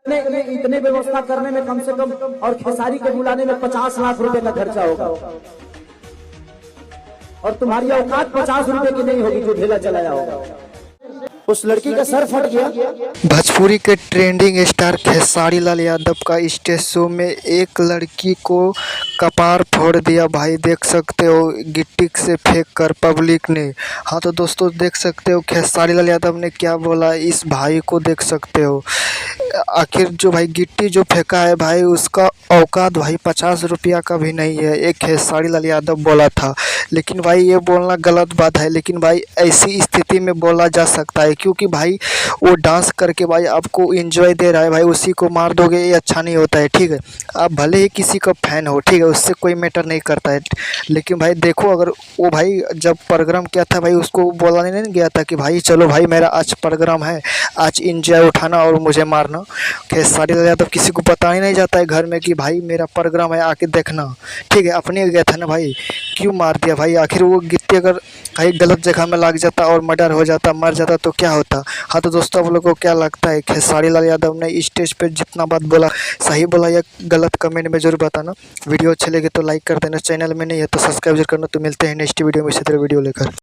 इतने व्यवस्था करने में कम से कम और खेसारी को बुलाने में 50 लाख रुपए का खर्चा होगा और तुम्हारी औकात 50 रुपए की नहीं होगी जो ढेला चलाया होगा। उस लड़की का सर फट गया। भोजपुरी के ट्रेंडिंग स्टार खेसारी लाल यादव का स्टेज शो में एक लड़की को कपार फोड़ दिया भाई, देख सकते हो गिट्टी से फेंक कर पब्लिक ने। हाँ तो दोस्तों देख सकते हो खेसारी लाल यादव ने क्या बोला, इस भाई को देख सकते हो। आखिर जो भाई गिट्टी जो फेंका है भाई, उसका औकात भाई 50 रुपया का भी नहीं है, एक खेसारी लाल यादव बोला था। लेकिन भाई ये बोलना गलत बात है, लेकिन भाई ऐसी स्थिति में बोला जा सकता है क्योंकि भाई वो डांस करके भाई आपको एंजॉय दे रहा है भाई, उसी को मार दोगे ये अच्छा नहीं होता है, ठीक है। आप भले ही किसी का फैन हो, ठीक है, उससे कोई मैटर नहीं करता है, लेकिन भाई देखो अगर वो भाई जब प्रोग्राम किया था भाई उसको बोला नहीं गया था कि भाई चलो भाई मेरा आज प्रोग्राम है, आज एंजॉय उठाना और मुझे मारना। खेसारी लाल यादव किसी को पता ही नहीं जाता है घर में कि भाई मेरा प्रोग्राम है आके देखना, ठीक है, अपने गया था ना भाई, क्यों मार दिया भाई। आखिर वो गिट्टी अगर कहीं गलत जगह में लग जाता और मर्डर हो जाता, मर जाता तो क्या होता। हाँ तो दोस्तों आप लोगों को क्या लगता है, खेसारी लाल यादव ने स्टेज पे जितना बात बोला सही बोला या गलत, कमेंट में जरूर बताना। वीडियो अच्छे लगे तो लाइक कर देना, चैनल में नहीं है तो सब्सक्राइब जरूर करना। तो मिलते हैं नेक्स्ट वीडियो में इसी तरह वीडियो लेकर।